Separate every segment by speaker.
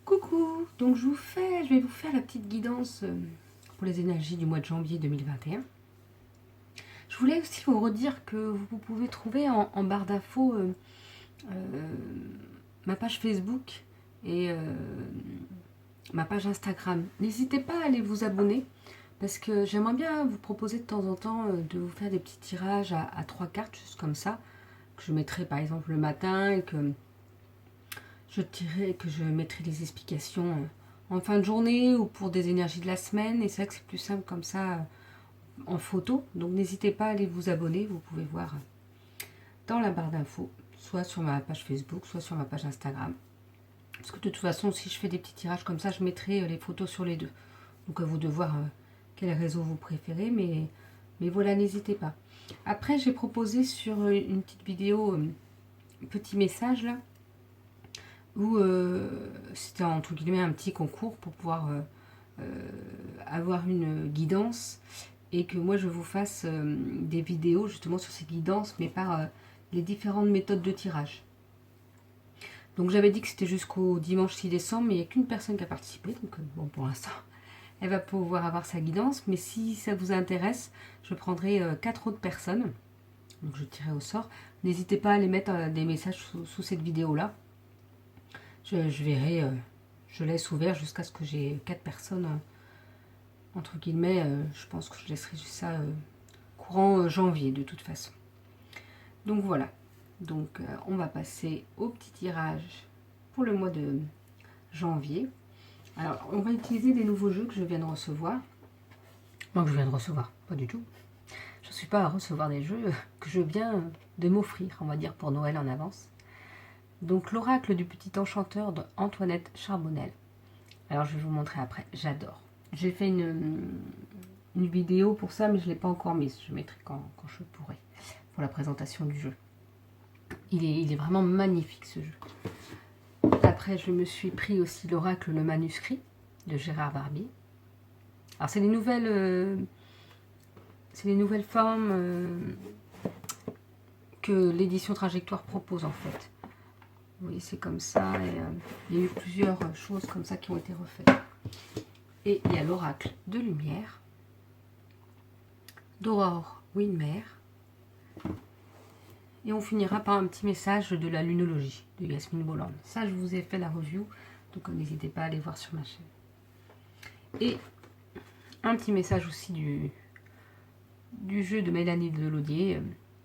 Speaker 1: Coucou, donc je vais vous faire la petite guidance pour les énergies du mois de janvier 2021. Je voulais aussi vous redire que vous pouvez trouver en barre d'infos ma page Facebook et ma page Instagram. N'hésitez pas à aller vous abonner parce que j'aimerais bien vous proposer de temps en temps de vous faire des petits tirages à 3 cartes, juste comme ça, que je mettrai par exemple le matin et que je mettrai des explications en fin de journée ou pour des énergies de la semaine. Et c'est vrai que c'est plus simple comme ça en photo. Donc n'hésitez pas à aller vous abonner. Vous pouvez voir dans la barre d'infos, soit sur ma page Facebook, soit sur ma page Instagram. Parce que de toute façon, si je fais des petits tirages comme ça, je mettrai les photos sur les deux. Donc à vous de voir quel réseau vous préférez. Mais voilà, n'hésitez pas. Après, j'ai proposé sur une petite vidéo, petit message là, où c'était entre guillemets un petit concours pour pouvoir avoir une guidance et que moi je vous fasse des vidéos justement sur ces guidances mais par les différentes méthodes de tirage. Donc j'avais dit que c'était jusqu'au dimanche 6 décembre mais il n'y a qu'une personne qui a participé, donc bon, pour l'instant elle va pouvoir avoir sa guidance, mais si ça vous intéresse je prendrai 4 autres personnes, donc je tirerai au sort. N'hésitez pas à les mettre des messages sous cette vidéo là. Je verrai, je laisse ouvert jusqu'à ce que j'ai 4 personnes, entre guillemets. Je pense que je laisserai juste ça courant janvier de toute façon. Donc voilà, donc on va passer au petit tirage pour le mois de janvier. Alors on va utiliser des nouveaux jeux que je viens de recevoir. Non, que je viens de recevoir, pas du tout. Je ne suis pas à recevoir des jeux que je viens de m'offrir, on va dire pour Noël en avance. Donc l'oracle du petit enchanteur de Antoinette Charbonnel. Alors je vais vous montrer après, j'adore. J'ai fait une vidéo pour ça, mais je ne l'ai pas encore mise. Je mettrai quand je pourrai, pour la présentation du jeu. Il est vraiment magnifique ce jeu. Après, je me suis pris aussi l'oracle Le Manuscrit de Gérard Barbier. Alors c'est les nouvelles formes que l'édition Trajectoire propose en fait. Vous voyez, c'est comme ça, et il y a eu plusieurs choses comme ça qui ont été refaites. Et il y a l'oracle de lumière, d'Aurore Winmer, et on finira par un petit message de la lunologie de Yasmine Bolland. Ça, je vous ai fait la review, donc n'hésitez pas à aller voir sur ma chaîne. Et un petit message aussi du jeu de Mélanie Delaudier,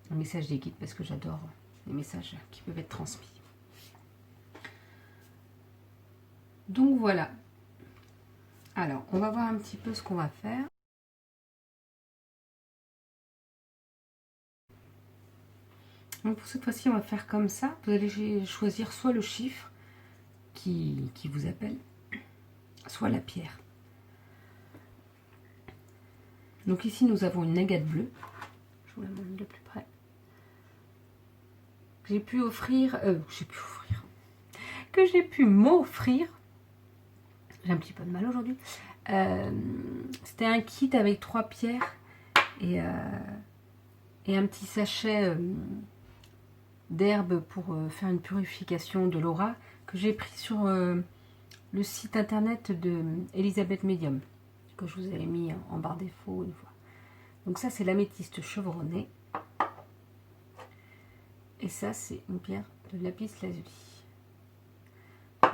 Speaker 1: un message des guides, parce que j'adore les messages qui peuvent être transmis. Donc voilà. Alors, on va voir un petit peu ce qu'on va faire. Donc pour cette fois-ci, on va faire comme ça. Vous allez choisir soit le chiffre qui vous appelle, soit la pierre. Donc ici, nous avons une agate bleue. Je vous la montre de plus près. Que j'ai pu m'offrir. J'ai un petit peu de mal aujourd'hui. C'était un kit avec 3 pierres et un petit sachet d'herbe pour faire une purification de l'aura que j'ai pris sur le site internet de Elisabeth Medium, que je vous avais mis en barre défaut une fois. Donc ça, c'est l'améthyste chevronné. Et ça, c'est une pierre de lapis lazuli.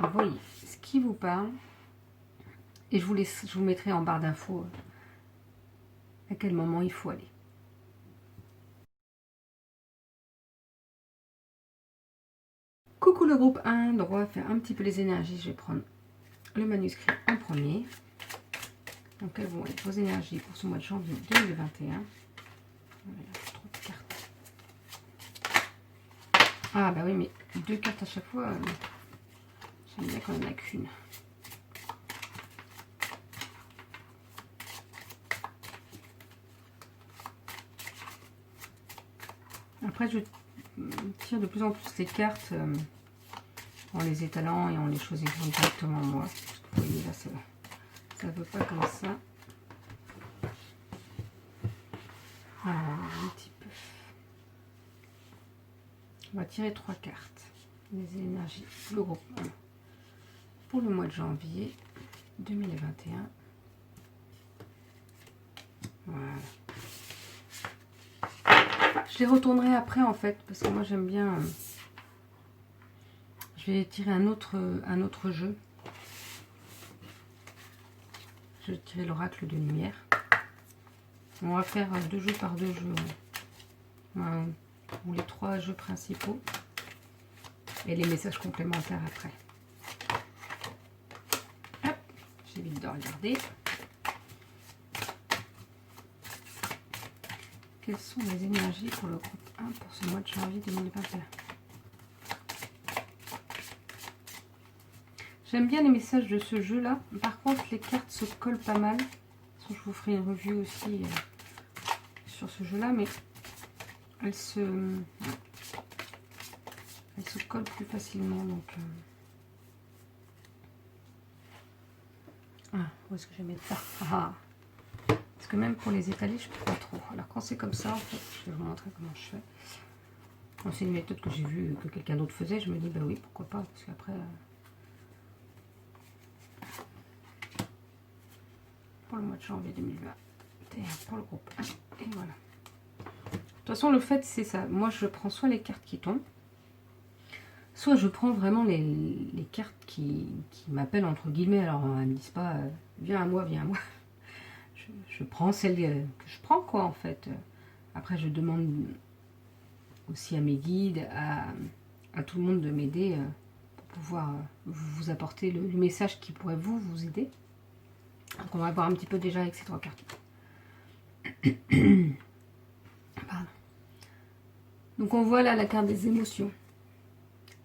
Speaker 1: Vous voyez ce qui vous parle. Et je vous mettrai en barre d'infos à quel moment il faut aller. Coucou le groupe 1, donc on va faire un petit peu les énergies. Je vais prendre le manuscrit en premier. Donc quelles vont être vos énergies pour ce mois de janvier 2021. Voilà, trop de cartes. Ah bah oui, mais 2 cartes à chaque fois, j'aime bien quand il n'y en a qu'une. Après, je tire de plus en plus les cartes en les étalant et en les choisissant directement moi. Parce que vous voyez là, ça ne veut pas comme ça. Voilà, un petit peu. On va tirer 3 cartes. Les énergies, le groupe 1. pour le mois de janvier 2021. Voilà. Je les retournerai après en fait, parce que moi j'aime bien... je vais tirer un autre jeu. Je vais tirer l'oracle de lumière. On va faire 2 jeux par 2 jeux. Ou les 3 jeux principaux. Et les messages complémentaires après. Hop, j'évite de regarder. Quelles sont les énergies pour le groupe 1 pour ce mois de janvier 2021? J'aime bien les messages de ce jeu-là. Par contre, les cartes se collent pas mal. Je vous ferai une review aussi sur ce jeu-là, mais elles se collent plus facilement. Donc, où est-ce que je vais mettre ça? Parce que même pour les étaler, je ne peux pas trop. Alors quand c'est comme ça, en fait, je vais vous montrer comment je fais. C'est une méthode que j'ai vue que quelqu'un d'autre faisait. Je me dis, bah oui, pourquoi pas, parce qu'après... pour le mois de janvier 2021, pour le groupe 1, et voilà. De toute façon, le fait, c'est ça. Moi, je prends soit les cartes qui tombent, soit je prends vraiment les cartes qui m'appellent, entre guillemets. Alors, elles ne me disent pas, viens à moi, viens à moi. Je prends celles que je prends, quoi, en fait. Après, je demande aussi à mes guides, à tout le monde de m'aider pour pouvoir vous apporter le message qui pourrait vous aider. Donc on va voir un petit peu déjà avec ces 3 cartes. Pardon. Donc on voit là la carte des émotions,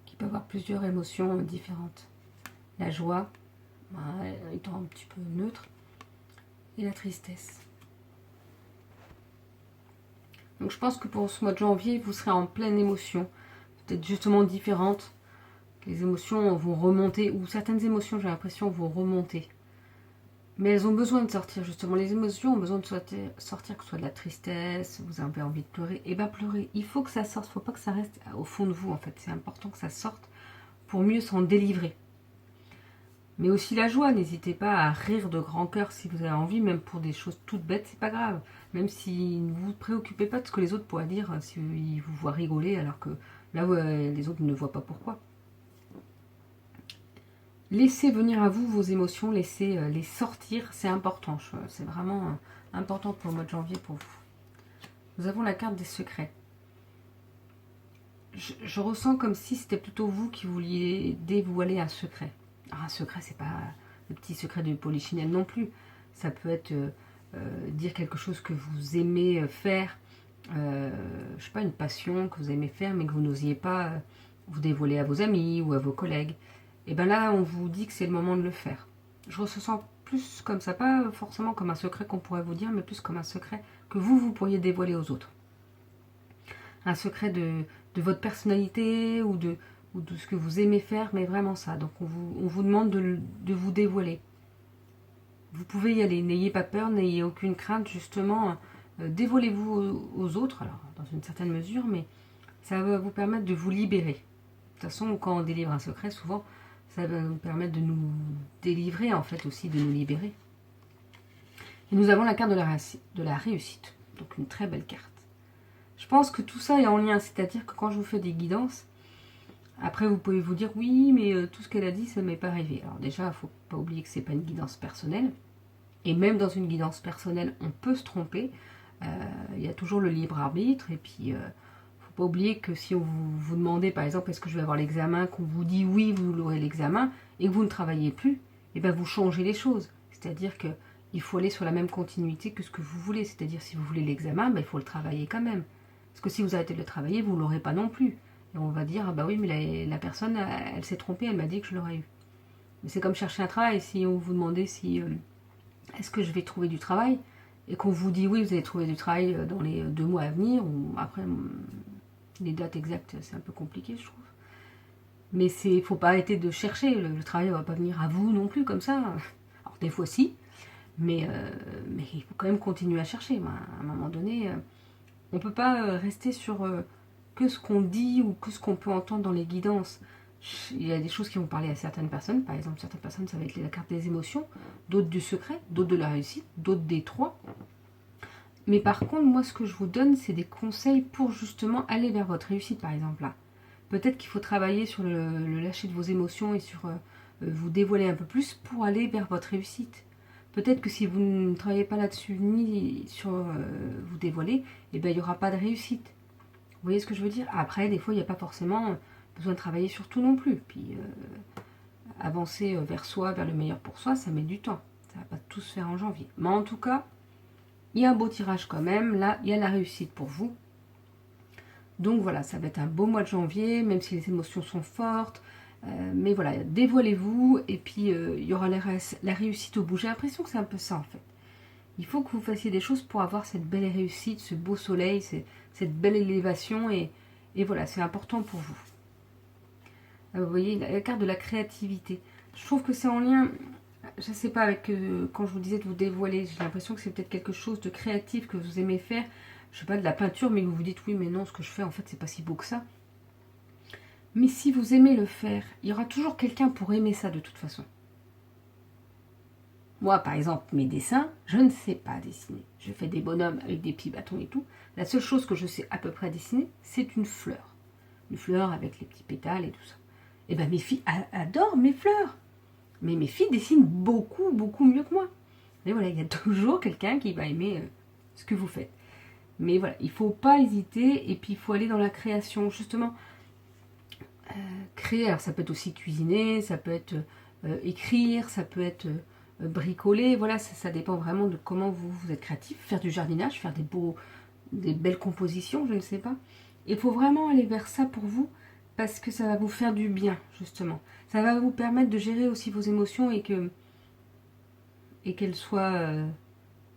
Speaker 1: qui peut avoir plusieurs émotions différentes. La joie, étant un petit peu neutre, et la tristesse. Donc je pense que pour ce mois de janvier, vous serez en pleine émotion, peut-être justement différentes. Les émotions vont remonter, ou certaines émotions, j'ai l'impression, vont remonter. Mais elles ont besoin de sortir, justement. Les émotions ont besoin de sortir, que ce soit de la tristesse, vous avez envie de pleurer. Et bien pleurer, il faut que ça sorte, il ne faut pas que ça reste au fond de vous, en fait. C'est important que ça sorte pour mieux s'en délivrer. Mais aussi la joie, n'hésitez pas à rire de grand cœur si vous avez envie, même pour des choses toutes bêtes, c'est pas grave. Même si ne vous préoccupez pas de ce que les autres pourraient dire, s'ils vous voient rigoler, alors que là, les autres ne voient pas pourquoi. Laissez venir à vous vos émotions, laissez les sortir, c'est important. C'est vraiment important pour le mois de janvier pour vous. Nous avons la carte des secrets. Je ressens comme si c'était plutôt vous qui vouliez dévoiler un secret. Alors un secret, c'est pas le petit secret de Polichinelle non plus. Ça peut être dire quelque chose que vous aimez faire, je sais pas, une passion que vous aimez faire, mais que vous n'osiez pas vous dévoiler à vos amis ou à vos collègues. Et bien là, on vous dit que c'est le moment de le faire. Je ressens plus comme ça, pas forcément comme un secret qu'on pourrait vous dire, mais plus comme un secret que vous pourriez dévoiler aux autres. Un secret de votre personnalité ou de ce que vous aimez faire, mais vraiment ça. Donc on vous demande de vous dévoiler. Vous pouvez y aller, n'ayez pas peur, n'ayez aucune crainte, justement, dévoilez-vous aux autres, alors dans une certaine mesure, mais ça va vous permettre de vous libérer. De toute façon, quand on délivre un secret, souvent, ça va nous permettre de nous délivrer, en fait, aussi, de nous libérer. Et nous avons la carte de la réussite, donc une très belle carte. Je pense que tout ça est en lien, c'est-à-dire que quand je vous fais des guidances, après vous pouvez vous dire, oui, mais tout ce qu'elle a dit, ça ne m'est pas arrivé. Alors déjà, il ne faut pas oublier que ce n'est pas une guidance personnelle, et même dans une guidance personnelle, on peut se tromper, il y a toujours le libre arbitre, et puis... pas oublier que si on vous demandez par exemple est-ce que je vais avoir l'examen, qu'on vous dit oui vous l'aurez l'examen et que vous ne travaillez plus, et bien vous changez les choses. C'est-à-dire que il faut aller sur la même continuité que ce que vous voulez. C'est-à-dire si vous voulez l'examen, ben, il faut le travailler quand même. Parce que si vous arrêtez de le travailler, vous ne l'aurez pas non plus. Et on va dire, ah bah oui, mais la personne, elle s'est trompée, elle m'a dit que je l'aurais eu. Mais c'est comme chercher un travail. Si on vous demandait si est-ce que je vais trouver du travail, et qu'on vous dit oui, vous allez trouver du travail dans les 2 mois à venir, ou après... les dates exactes, c'est un peu compliqué, je trouve. Mais il ne faut pas arrêter de chercher. Le travail ne va pas venir à vous non plus, comme ça. Alors, des fois, si. Mais il faut quand même continuer à chercher. À un moment donné, on ne peut pas rester sur que ce qu'on dit ou que ce qu'on peut entendre dans les guidances. il y a des choses qui vont parler à certaines personnes. Par exemple, certaines personnes, ça va être la carte des émotions, d'autres du secret, d'autres de la réussite, d'autres des trois. Mais par contre, moi, ce que je vous donne, c'est des conseils pour justement aller vers votre réussite, par exemple. Là, peut-être qu'il faut travailler sur le lâcher de vos émotions et sur vous dévoiler un peu plus pour aller vers votre réussite. Peut-être que si vous ne travaillez pas là-dessus, ni sur vous dévoiler, eh ben, il n'y aura pas de réussite. Vous voyez ce que je veux dire? Après, des fois, il n'y a pas forcément besoin de travailler sur tout non plus. Puis, avancer vers soi, vers le meilleur pour soi, ça met du temps. Ça ne va pas tout se faire en janvier. Mais en tout cas, il y a un beau tirage quand même. Là, il y a la réussite pour vous. Donc voilà, ça va être un beau mois de janvier, même si les émotions sont fortes. Mais voilà, dévoilez-vous et puis il y aura la réussite au bout. J'ai l'impression que c'est un peu ça en fait. Il faut que vous fassiez des choses pour avoir cette belle réussite, ce beau soleil, cette belle élévation et voilà, c'est important pour vous. Vous voyez, la carte de la créativité. Je trouve que c'est en lien, je ne sais pas, avec quand je vous disais de vous dévoiler, j'ai l'impression que c'est peut-être quelque chose de créatif que vous aimez faire. Je sais pas, de la peinture, mais vous vous dites oui, mais non, ce que je fais en fait, c'est pas si beau que ça. Mais si vous aimez le faire, il y aura toujours quelqu'un pour aimer ça de toute façon. Moi, par exemple, mes dessins, je ne sais pas dessiner. Je fais des bonhommes avec des petits bâtons et tout. La seule chose que je sais à peu près dessiner, c'est une fleur. Une fleur avec les petits pétales et tout ça. Et bien mes filles adorent mes fleurs. Mais mes filles dessinent beaucoup, beaucoup mieux que moi. Et voilà, il y a toujours quelqu'un qui va aimer ce que vous faites. Mais voilà, il ne faut pas hésiter et puis il faut aller dans la création. Justement, créer, alors ça peut être aussi cuisiner, ça peut être écrire, ça peut être bricoler. Voilà, ça dépend vraiment de comment vous êtes créatif. Faire du jardinage, faire des belles compositions, je ne sais pas. Il faut vraiment aller vers ça pour vous parce que ça va vous faire du bien, justement. Ça va vous permettre de gérer aussi vos émotions et qu'elles soient...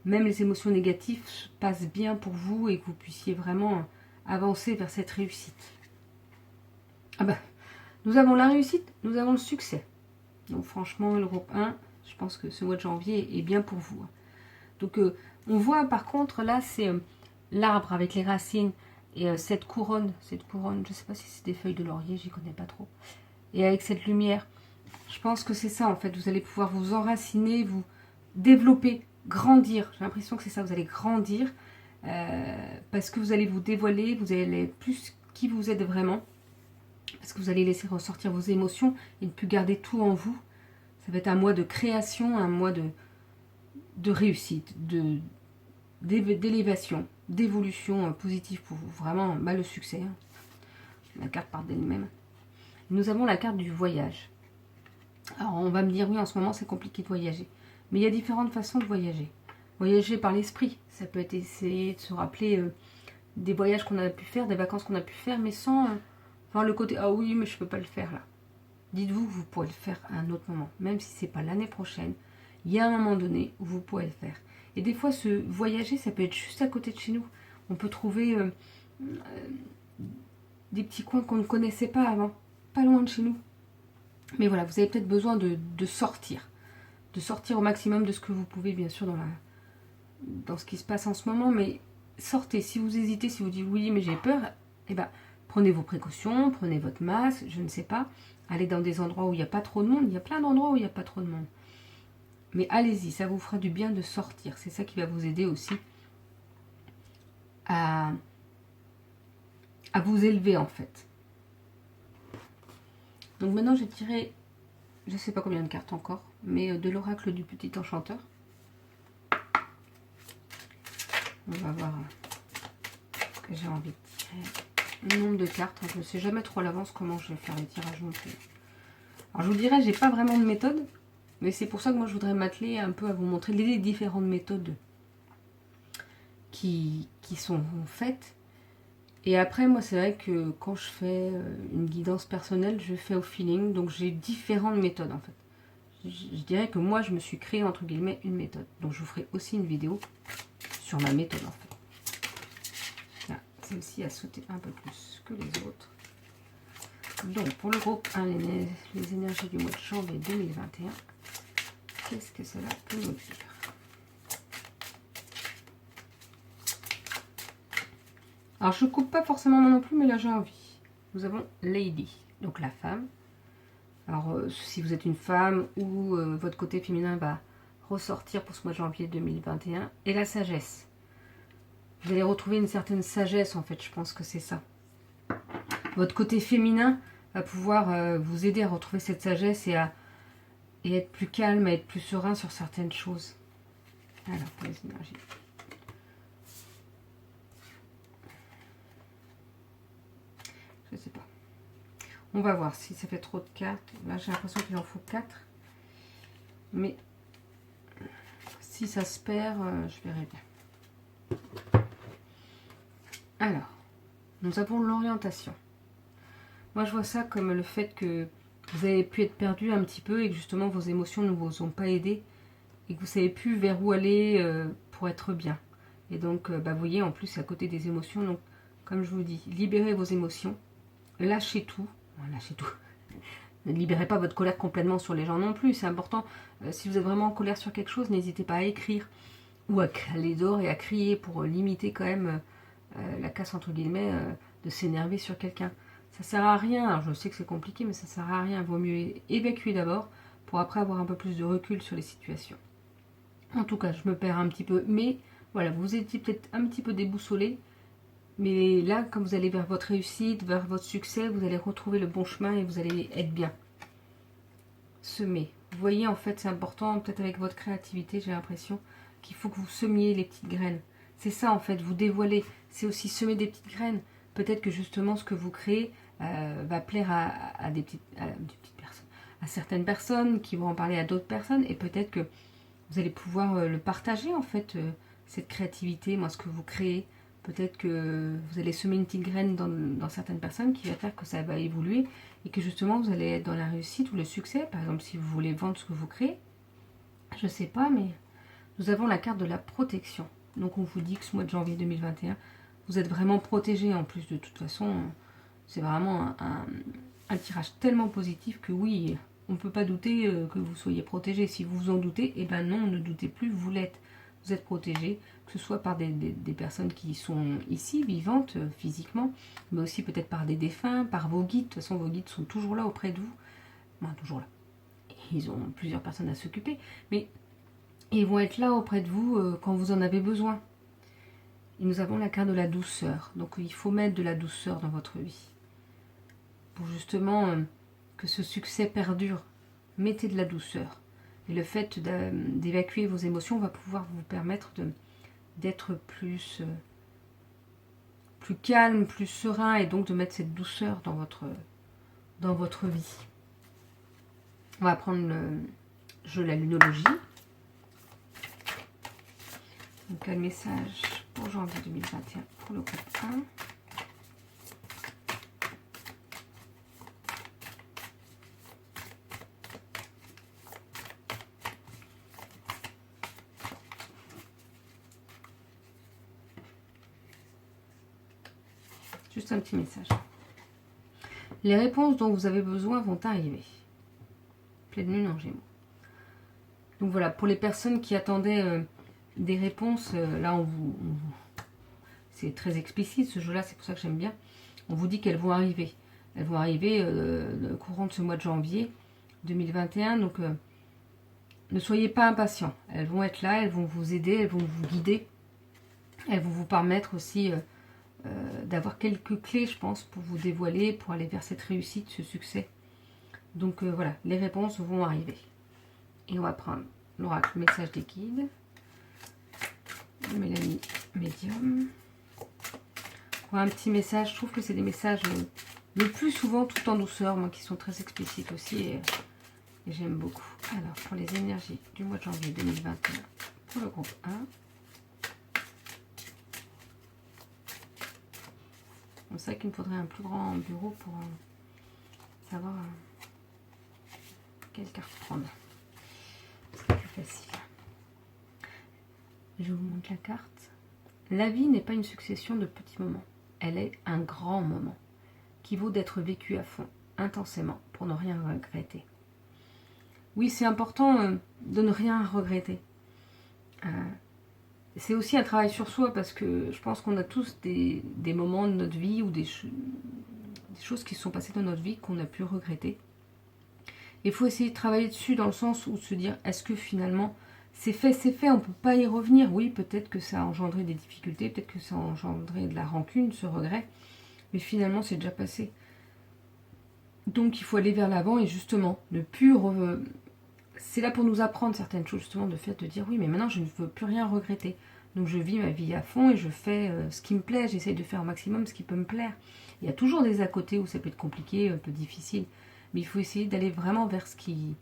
Speaker 1: même les émotions négatives passent bien pour vous et que vous puissiez vraiment avancer vers cette réussite. Ah bah, nous avons la réussite, nous avons le succès. Donc franchement, le groupe 1, je pense que ce mois de janvier est bien pour vous. Donc on voit par contre là, c'est l'arbre avec les racines et cette couronne, je ne sais pas si c'est des feuilles de laurier, j'y connais pas trop. Et avec cette lumière, je pense que c'est ça en fait, vous allez pouvoir vous enraciner, vous développer, grandir. J'ai l'impression que c'est ça, vous allez grandir parce que vous allez vous dévoiler, vous allez être plus qui vous êtes vraiment, parce que vous allez laisser ressortir vos émotions et ne plus garder tout en vous. Ça va être un mois de création, un mois de réussite, d'élévation, d'évolution positive pour vous. Vraiment, le succès. Hein. La carte part d'elle-même. Nous avons la carte du voyage. Alors, on va me dire, oui, en ce moment, c'est compliqué de voyager. Mais il y a différentes façons de voyager. Voyager par l'esprit. Ça peut être essayer de se rappeler des voyages qu'on a pu faire, des vacances qu'on a pu faire, mais sans le côté, ah oui, mais je ne peux pas le faire là. Dites-vous que vous pourrez le faire à un autre moment. Même si ce n'est pas l'année prochaine, il y a un moment donné où vous pourrez le faire. Et des fois, ce voyager, ça peut être juste à côté de chez nous. On peut trouver des petits coins qu'on ne connaissait pas avant, pas loin de chez nous. Mais voilà, vous avez peut-être besoin de sortir. De sortir au maximum de ce que vous pouvez, bien sûr, dans ce qui se passe en ce moment. Mais sortez. Si vous hésitez, si vous dites oui, mais j'ai peur, eh ben, prenez vos précautions, prenez votre masque, je ne sais pas. Allez dans des endroits où il n'y a pas trop de monde. Il y a plein d'endroits où il n'y a pas trop de monde. Mais allez-y, ça vous fera du bien de sortir. C'est ça qui va vous aider aussi à vous élever en fait. Donc maintenant j'ai tiré, je ne sais pas combien de cartes encore, mais de l'oracle du petit enchanteur. On va voir ce que j'ai envie de tirer. Le nombre de cartes, je ne sais jamais trop à l'avance comment je vais faire les tirages non plus. Alors je vous dirais, j'ai pas vraiment de méthode, mais c'est pour ça que moi je voudrais m'atteler un peu à vous montrer les différentes méthodes qui sont faites. Et après, moi, c'est vrai que quand je fais une guidance personnelle, je fais au feeling. Donc, j'ai différentes méthodes, en fait. Je dirais que moi, je me suis créé, entre guillemets, une méthode. Donc, je vous ferai aussi une vidéo sur ma méthode, en fait. Là, celle-ci a sauté un peu plus que les autres. Donc, pour le groupe 1, les énergies du mois de janvier 2021, qu'est-ce que cela peut nous dire ? Alors, je ne coupe pas forcément moi non plus, mais là, j'ai envie. Nous avons Lady, donc la femme. Alors, si vous êtes une femme ou votre côté féminin va ressortir pour ce mois de janvier 2021. Et la sagesse. Vous allez retrouver une certaine sagesse, en fait, je pense que c'est ça. Votre côté féminin va pouvoir vous aider à retrouver cette sagesse et être plus calme, à être plus serein sur certaines choses. Alors, pour les énergies. Je sais pas. On va voir si ça fait trop de cartes. Là, j'ai l'impression qu'il en faut 4. Mais si ça se perd, je verrai bien. Alors, nous avons l'orientation. Moi, je vois ça comme le fait que vous avez pu être perdu un petit peu et que justement vos émotions ne vous ont pas aidé et que vous ne savez plus vers où aller pour être bien. Et donc, vous voyez, en plus, c'est à côté des émotions. Donc, comme je vous dis, libérez vos émotions, lâchez tout. Lâchez tout. Ne libérez pas votre colère complètement sur les gens non plus, c'est important. Si vous êtes vraiment en colère sur quelque chose, n'hésitez pas à écrire ou à crier dehors et à crier pour limiter quand même la casse entre guillemets de s'énerver sur quelqu'un. Ça sert à rien, alors je sais que c'est compliqué, mais ça sert à rien. Il vaut mieux évacuer d'abord pour après avoir un peu plus de recul sur les situations. En tout cas, je me perds un petit peu, mais voilà, vous étiez peut-être un petit peu déboussolé. Mais là, quand vous allez vers votre réussite, vers votre succès, vous allez retrouver le bon chemin et vous allez être bien. Semer. Vous voyez, en fait, c'est important, peut-être avec votre créativité, j'ai l'impression qu'il faut que vous semiez les petites graines. C'est ça, en fait, vous dévoilez. C'est aussi semer des petites graines. Peut-être que justement, ce que vous créez va plaire à des petites personnes. À certaines personnes qui vont en parler à d'autres personnes. Et peut-être que vous allez pouvoir le partager, en fait, cette créativité, moi, ce que vous créez. Peut-être que vous allez semer une petite graine dans certaines personnes qui va faire que ça va évoluer et que justement vous allez être dans la réussite ou le succès. Par exemple, si vous voulez vendre ce que vous créez, je ne sais pas, mais nous avons la carte de la protection. Donc on vous dit que ce mois de janvier 2021, vous êtes vraiment protégé. En plus, de toute façon, c'est vraiment un tirage tellement positif que oui, on ne peut pas douter que vous soyez protégé. Si vous vous en doutez, eh ben non, ne doutez plus, vous l'êtes. Vous êtes protégé, que ce soit par des personnes qui sont ici, vivantes, physiquement, mais aussi peut-être par des défunts, par vos guides. De toute façon, vos guides sont toujours là auprès de vous. Bon, toujours là. Ils ont plusieurs personnes à s'occuper, mais ils vont être là auprès de vous quand vous en avez besoin. Et nous avons la carte de la douceur. Donc, il faut mettre de la douceur dans votre vie. Pour justement que ce succès perdure, mettez de la douceur. Et le fait d'évacuer vos émotions va pouvoir vous permettre d'être plus calme, plus serein et donc de mettre cette douceur dans votre vie. On va prendre le jeu de la lunologie. Donc un message pour janvier 2021 pour le groupe 1. Juste un petit message. Les réponses dont vous avez besoin vont arriver. Pleine lune en Gémeaux. Donc voilà, pour les personnes qui attendaient des réponses, là c'est très explicite ce jeu-là, c'est pour ça que j'aime bien. On vous dit qu'elles vont arriver. Elles vont arriver au courant de ce mois de janvier 2021. Donc ne soyez pas impatients. Elles vont être là, elles vont vous aider, elles vont vous guider. Elles vont vous permettre aussi d'avoir quelques clés, je pense, pour vous dévoiler, pour aller vers cette réussite, ce succès. Donc voilà, les réponses vont arriver. Et on va prendre l'oracle message des guides. Mélanie Médium. Pour un petit message, je trouve que c'est des messages le plus souvent tout en douceur, moi qui sont très explicites aussi et j'aime beaucoup. Alors pour les énergies du mois de janvier 2021 pour le groupe 1. C'est vrai qu'il me faudrait un plus grand bureau pour savoir quelle carte prendre. C'est plus facile. Je vous montre la carte. La vie n'est pas une succession de petits moments. Elle est un grand moment qui vaut d'être vécu à fond, intensément, pour ne rien regretter. Oui, c'est important de ne rien regretter. C'est aussi un travail sur soi parce que je pense qu'on a tous des moments de notre vie ou des choses qui se sont passées dans notre vie qu'on a pu regretter. Il faut essayer de travailler dessus dans le sens où se dire, est-ce que finalement, c'est fait, on ne peut pas y revenir. Oui, peut-être que ça a engendré des difficultés, peut-être que ça a engendré de la rancune, ce regret, mais finalement, c'est déjà passé. Donc, il faut aller vers l'avant et justement, ne plus... C'est là pour nous apprendre certaines choses, justement, de dire, oui, mais maintenant, je ne veux plus rien regretter. Donc, je vis ma vie à fond et je fais ce qui me plaît, j'essaye de faire au maximum ce qui peut me plaire. Il y a toujours des à côté où ça peut être compliqué, un peu difficile, mais il faut essayer d'aller vraiment vers ce qui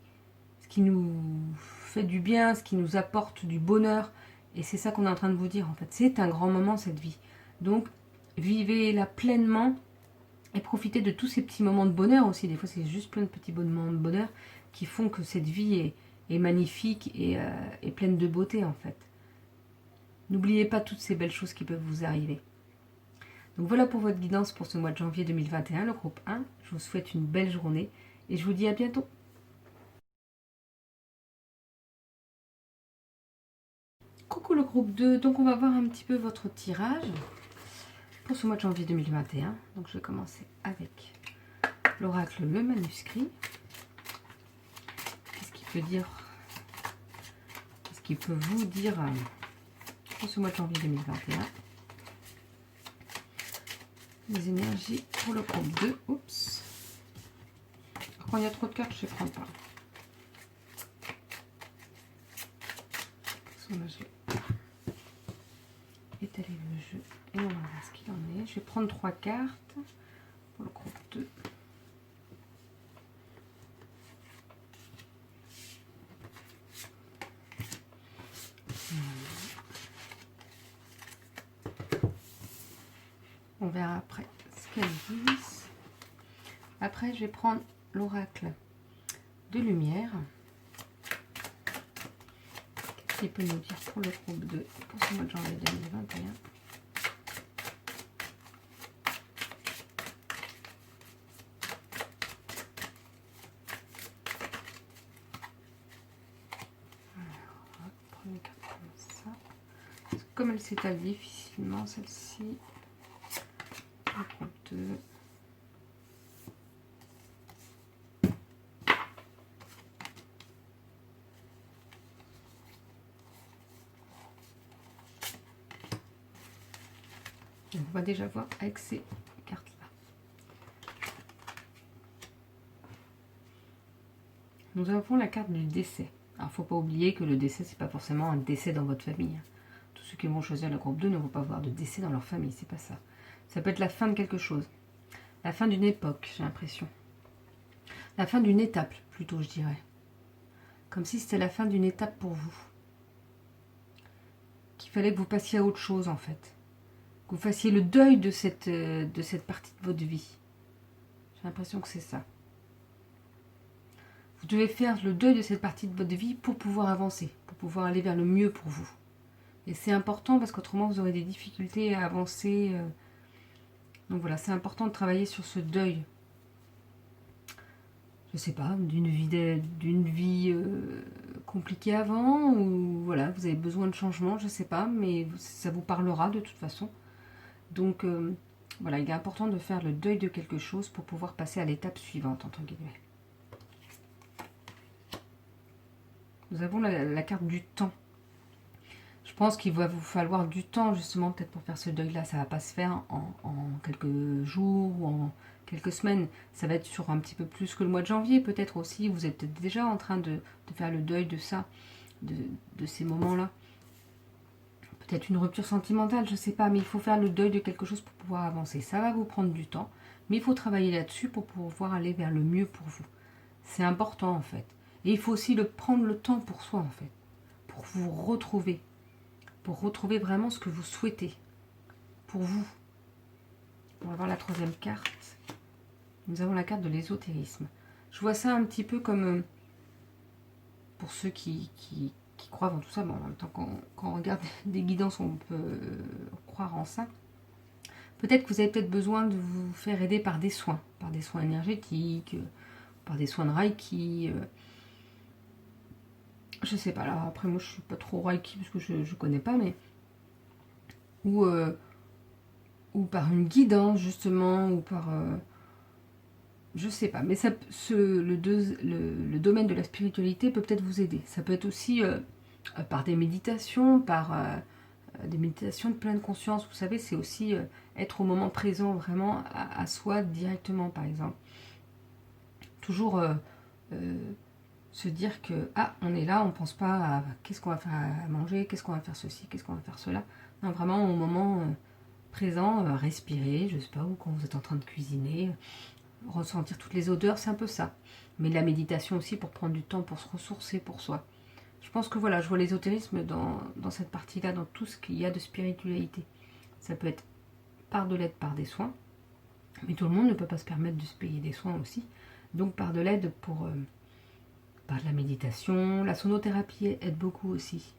Speaker 1: nous fait du bien, ce qui nous apporte du bonheur. Et c'est ça qu'on est en train de vous dire, en fait. C'est un grand moment, cette vie. Donc, vivez-la pleinement et profitez de tous ces petits moments de bonheur aussi. Des fois, c'est juste plein de petits moments de bonheur qui font que cette vie est magnifique et pleine de beauté, en fait. N'oubliez pas toutes ces belles choses qui peuvent vous arriver. Donc voilà pour votre guidance pour ce mois de janvier 2021, le groupe 1. Je vous souhaite une belle journée et je vous dis à bientôt. Coucou le groupe 2, donc on va voir un petit peu votre tirage pour ce mois de janvier 2021. Donc je vais commencer avec l'oracle, le manuscrit. Qu'est-ce qu'il peut dire? Qu'est-ce qu'il peut vous dire pour ce mois de janvier 2021? Les énergies pour le groupe 2. Oups. Quand il y a trop de cartes, je ne les prends pas. Là, je vais étaler le jeu et on va voir ce qu'il en est. Je vais prendre 3 cartes pour le groupe 2. On verra après ce qu'elles disent. Après, je vais prendre l'oracle de lumière. Qu'est-ce qu'il peut nous dire pour le groupe 2 pour ce mois de janvier 2021? Alors, première carte comme ça. Comme elle s'étale difficilement, celle-ci. Le groupe 2. On va déjà voir avec ces cartes-là. Nous avons la carte du décès. Alors, il ne faut pas oublier que le décès, c'est pas forcément un décès dans votre famille. Tous ceux qui vont choisir le groupe 2 ne vont pas voir de décès dans leur famille, c'est pas ça. Ça peut être la fin de quelque chose. La fin d'une époque, j'ai l'impression. La fin d'une étape, plutôt, je dirais. Comme si c'était la fin d'une étape pour vous. Qu'il fallait que vous passiez à autre chose, en fait. Que vous fassiez le deuil de cette partie de votre vie. J'ai l'impression que c'est ça. Vous devez faire le deuil de cette partie de votre vie pour pouvoir avancer, pour pouvoir aller vers le mieux pour vous. Et c'est important parce qu'autrement vous aurez des difficultés à avancer. Donc voilà, c'est important de travailler sur ce deuil. Je sais pas, d'une vie compliquée avant, ou voilà, vous avez besoin de changement, je sais pas, mais ça vous parlera de toute façon. Donc voilà, il est important de faire le deuil de quelque chose pour pouvoir passer à l'étape suivante, entre guillemets. Nous avons la carte du temps. Je pense qu'il va vous falloir du temps, justement, peut-être pour faire ce deuil-là. Ça ne va pas se faire en quelques jours ou en quelques semaines. Ça va être sur un petit peu plus que le mois de janvier, peut-être aussi. Vous êtes peut-être déjà en train de faire le deuil de ça, de ces moments-là. Peut-être une rupture sentimentale, je ne sais pas, mais il faut faire le deuil de quelque chose pour pouvoir avancer. Ça va vous prendre du temps, mais il faut travailler là-dessus pour pouvoir aller vers le mieux pour vous. C'est important, en fait. Et il faut aussi prendre le temps pour soi, en fait, pour vous retrouver. Pour retrouver vraiment ce que vous souhaitez pour vous. On va voir la troisième carte. Nous avons la carte de l'ésotérisme. Je vois ça un petit peu comme pour ceux qui croient en tout ça. Bon, en même temps, quand on regarde des guidances, on peut croire en ça. Peut-être que vous avez peut-être besoin de vous faire aider par des soins énergétiques, par des soins de Reiki. Je sais pas, là, après moi je suis pas trop Reiki parce que je connais pas, mais ou par une guidance justement, ou par je sais pas, mais ça, le domaine de la spiritualité peut peut-être vous aider. Ça peut être aussi par des méditations, par des méditations de pleine conscience. Vous savez, c'est aussi être au moment présent, vraiment à soi directement, par exemple. Toujours se dire que, ah, on est là, on pense pas à qu'est-ce qu'on va faire à manger, qu'est-ce qu'on va faire ceci, qu'est-ce qu'on va faire cela. Non, vraiment au moment présent, respirer, je sais pas, ou quand vous êtes en train de cuisiner, ressentir toutes les odeurs, c'est un peu ça. Mais la méditation aussi pour prendre du temps, pour se ressourcer pour soi. Je pense que voilà, je vois l'ésotérisme dans cette partie-là, dans tout ce qu'il y a de spiritualité. Ça peut être par de l'aide, par des soins, mais tout le monde ne peut pas se permettre de se payer des soins aussi. Donc par de l'aide pour par de la méditation, la sonothérapie aide beaucoup aussi.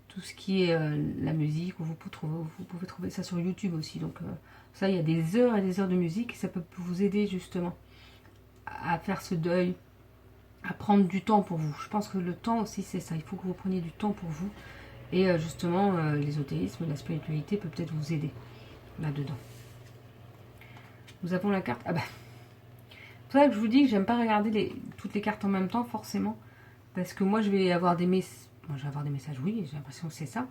Speaker 1: Tout ce qui est la musique, vous pouvez trouver ça sur YouTube aussi. Donc ça, il y a des heures et des heures de musique et ça peut vous aider justement à faire ce deuil, à prendre du temps pour vous. Je pense que le temps aussi, c'est ça. Il faut que vous preniez du temps pour vous. Et justement, l'ésotérisme, la spiritualité peut peut-être vous aider là-dedans. Nous avons la carte... Ah bah, c'est pour ça que je vous dis que j'aime pas regarder toutes les cartes en même temps, forcément. Parce que moi, je vais avoir des messages... Moi, je vais avoir des messages, oui, j'ai l'impression que c'est ça.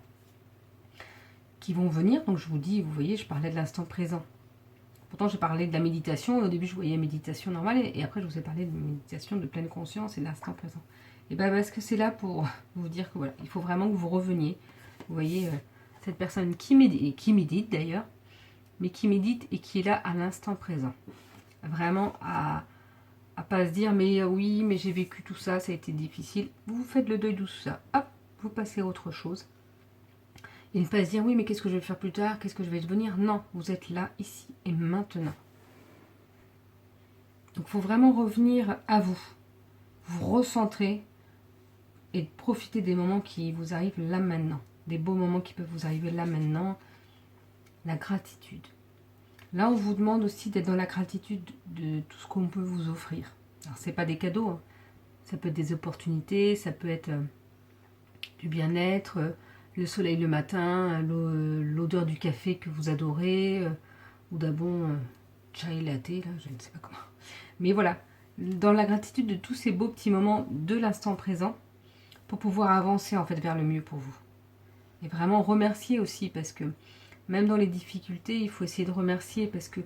Speaker 1: Qui vont venir. Donc, je vous dis, vous voyez, je parlais de l'instant présent. Pourtant, j'ai parlé de la méditation. Au début, je voyais méditation normale. Et après, je vous ai parlé de méditation de pleine conscience et de l'instant présent. Et bien, parce que c'est là pour vous dire que voilà, il faut vraiment que vous reveniez. Vous voyez, cette personne qui médite d'ailleurs, mais qui médite et qui est là à l'instant présent. Vraiment à pas se dire, mais oui, mais j'ai vécu tout ça, ça a été difficile. Vous faites le deuil de tout ça. Hop, vous passez à autre chose. Et ne pas se dire, oui, mais qu'est-ce que je vais faire plus tard, qu'est-ce que je vais devenir. Non, vous êtes là, ici et maintenant. Donc, il faut vraiment revenir à vous. Vous recentrer et profiter des moments qui vous arrivent là maintenant. Des beaux moments qui peuvent vous arriver là maintenant. La gratitude. Là, on vous demande aussi d'être dans la gratitude de tout ce qu'on peut vous offrir. Alors, ce n'est pas des cadeaux, hein. Ça peut être des opportunités, ça peut être du bien-être, le soleil le matin, l'odeur du café que vous adorez, ou d'un bon chai latte, là, je ne sais pas comment. Mais voilà, dans la gratitude de tous ces beaux petits moments de l'instant présent, pour pouvoir avancer en fait vers le mieux pour vous. Et vraiment remercier aussi, parce que même dans les difficultés, il faut essayer de remercier, parce que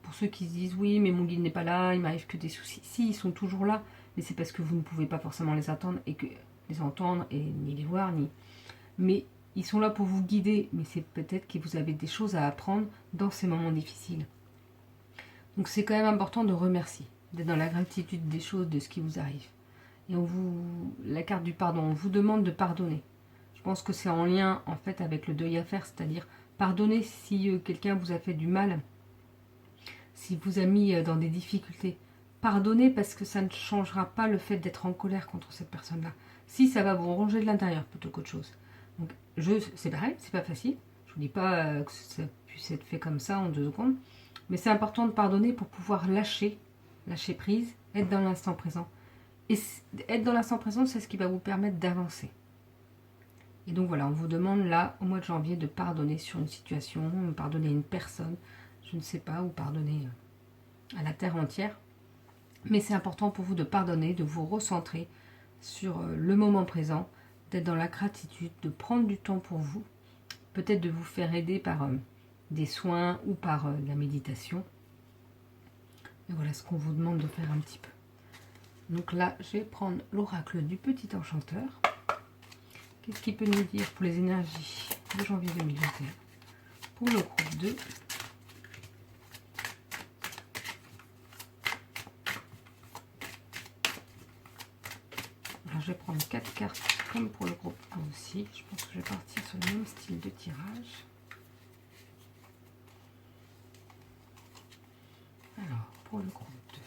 Speaker 1: pour ceux qui se disent oui, mais mon guide n'est pas là, il m'arrive que des soucis. Si, ils sont toujours là, mais c'est parce que vous ne pouvez pas forcément les attendre et que les entendre et ni les voir, mais ils sont là pour vous guider, mais c'est peut-être que vous avez des choses à apprendre dans ces moments difficiles. Donc c'est quand même important de remercier, d'être dans la gratitude des choses, de ce qui vous arrive. Et la carte du pardon, on vous demande de pardonner. Je pense que c'est en lien en fait avec le deuil à faire, c'est-à-dire pardonner si quelqu'un vous a fait du mal, si vous a mis dans des difficultés. Pardonnez parce que ça ne changera pas le fait d'être en colère contre cette personne-là. Si, ça va vous ronger de l'intérieur plutôt qu'autre chose. Donc, c'est pareil, c'est pas facile. Je vous dis pas que ça puisse être fait comme ça en 2 secondes. Mais c'est important de pardonner pour pouvoir lâcher prise, être dans l'instant présent. Et être dans l'instant présent, c'est ce qui va vous permettre d'avancer. Et donc voilà, on vous demande là, au mois de janvier, de pardonner sur une situation, pardonner à une personne, je ne sais pas, ou pardonner à la terre entière. Mais c'est important pour vous de pardonner, de vous recentrer sur le moment présent, d'être dans la gratitude, de prendre du temps pour vous, peut-être de vous faire aider par des soins ou par la méditation. Et voilà ce qu'on vous demande de faire un petit peu. Donc là, je vais prendre l'oracle du petit enchanteur. Qu'est-ce qu'il peut nous dire pour les énergies de janvier 2021 pour le groupe 2? Alors, je vais prendre 4 cartes comme pour le groupe 1 aussi. Je pense que je vais partir sur le même style de tirage. Alors, pour le groupe 2.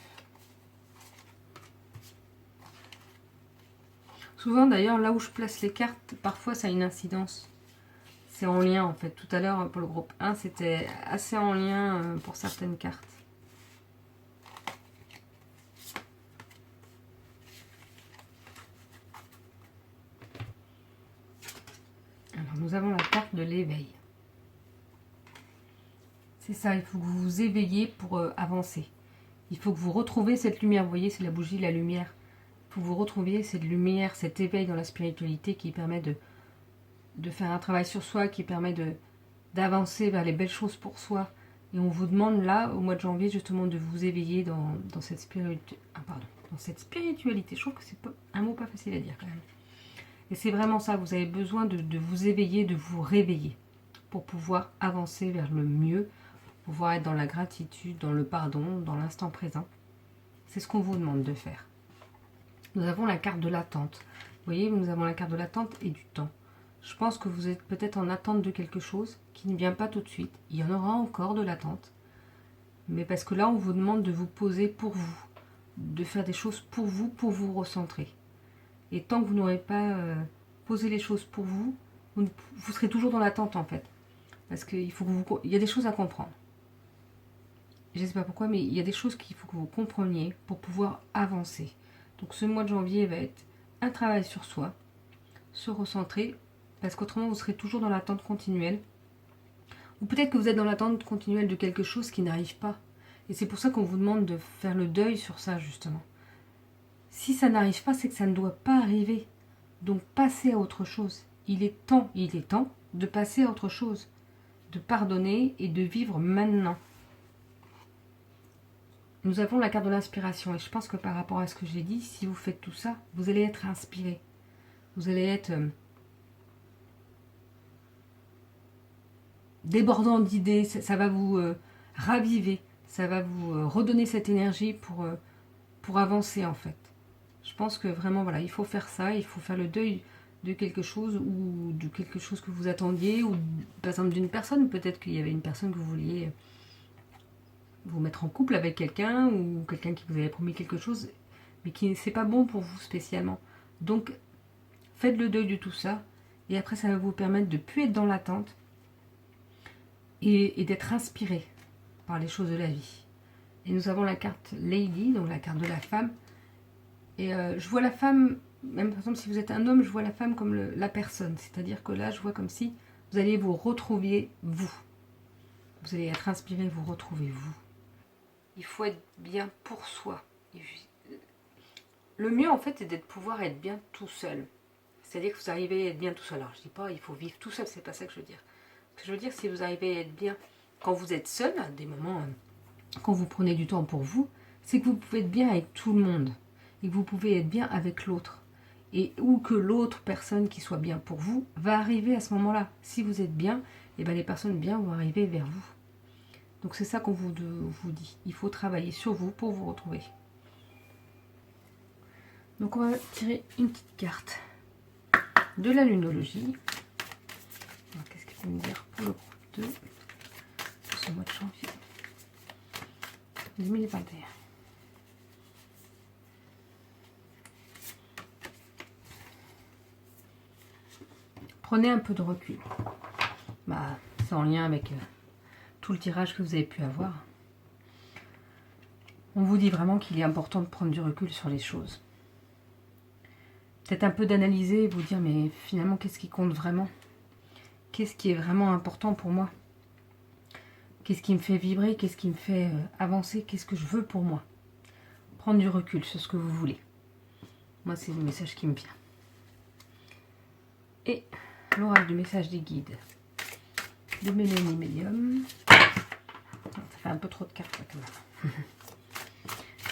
Speaker 1: Souvent d'ailleurs, là où je place les cartes, parfois ça a une incidence. C'est en lien en fait. Tout à l'heure, pour le groupe 1, c'était assez en lien pour certaines cartes. Alors, nous avons la carte de l'éveil. C'est ça, il faut que vous vous éveillez pour avancer. Il faut que vous retrouviez cette lumière. Vous voyez, c'est la bougie, la lumière. Il faut que vous retrouviez cette lumière, cet éveil dans la spiritualité qui permet de faire un travail sur soi, qui permet d'avancer vers les belles choses pour soi. Et on vous demande là, au mois de janvier, justement, de vous éveiller dans cette spiritualité. Je trouve que c'est un mot pas facile à dire quand même. Et c'est vraiment ça, vous avez besoin de vous éveiller, de vous réveiller pour pouvoir avancer vers le mieux, pour pouvoir être dans la gratitude, dans le pardon, dans l'instant présent. C'est ce qu'on vous demande de faire. Nous avons la carte de l'attente. Vous voyez, nous avons la carte de l'attente et du temps. Je pense que vous êtes peut-être en attente de quelque chose qui ne vient pas tout de suite. Il y en aura encore de l'attente. Mais parce que là, on vous demande de vous poser pour vous, de faire des choses pour vous recentrer. Et tant que vous n'aurez pas posé les choses pour vous, vous serez toujours dans l'attente en fait. Parce qu'il faut que il y a des choses à comprendre. Je ne sais pas pourquoi, mais il y a des choses qu'il faut que vous compreniez pour pouvoir avancer. Donc ce mois de janvier va être un travail sur soi, se recentrer, parce qu'autrement vous serez toujours dans l'attente continuelle. Ou peut-être que vous êtes dans l'attente continuelle de quelque chose qui n'arrive pas. Et c'est pour ça qu'on vous demande de faire le deuil sur ça justement. Si ça n'arrive pas, c'est que ça ne doit pas arriver. Donc passez à autre chose. Il est temps de passer à autre chose. De pardonner et de vivre maintenant. Nous avons la carte de l'inspiration. Et je pense que par rapport à ce que j'ai dit, si vous faites tout ça, vous allez être inspiré. Vous allez être débordant d'idées. Ça va vous raviver. Ça va vous redonner cette énergie pour avancer en fait. Je pense que vraiment, voilà, il faut faire ça, il faut faire le deuil de quelque chose ou de quelque chose que vous attendiez, ou par exemple d'une personne, peut-être qu'il y avait une personne que vous vouliez vous mettre en couple avec quelqu'un, ou quelqu'un qui vous avait promis quelque chose, mais qui c'est pas bon pour vous spécialement. Donc, faites le deuil de tout ça, et après ça va vous permettre de ne plus être dans l'attente, et d'être inspiré par les choses de la vie. Et nous avons la carte Lady, donc la carte de la femme. Et je vois la femme, même par exemple si vous êtes un homme, je vois la femme comme la personne. C'est-à-dire que là, je vois comme si vous alliez vous retrouver vous. Vous allez être inspiré, vous retrouver vous. Il faut être bien pour soi. Le mieux en fait, c'est d'être pouvoir être bien tout seul. C'est-à-dire que vous arrivez à être bien tout seul. Alors je dis pas il faut vivre tout seul, c'est pas ça que je veux dire. Ce que je veux dire, si vous arrivez à être bien quand vous êtes seul, à des moments, quand vous prenez du temps pour vous, c'est que vous pouvez être bien avec tout le monde. Et que vous pouvez être bien avec l'autre. Et ou que l'autre personne qui soit bien pour vous va arriver à ce moment-là. Si vous êtes bien, et bien les personnes bien vont arriver vers vous. Donc c'est ça qu'on vous dit. Il faut travailler sur vous pour vous retrouver. Donc on va tirer une petite carte de la lunologie. Qu'est-ce qu'il faut me dire pour le groupe 2 pour ce mois de janvier 2021. Prenez un peu de recul. C'est en lien avec tout le tirage que vous avez pu avoir. On vous dit vraiment qu'il est important de prendre du recul sur les choses. Peut-être un peu d'analyser et vous dire, mais finalement, qu'est-ce qui compte vraiment? Qu'est-ce qui est vraiment important pour moi? Qu'est-ce qui me fait vibrer? Qu'est-ce qui me fait avancer? Qu'est-ce que je veux pour moi? Prendre du recul sur ce que vous voulez. Moi, c'est le message qui me vient. Et l'oral du message des guides de Mélanie Médium. Ça fait un peu trop de cartes là, quand même.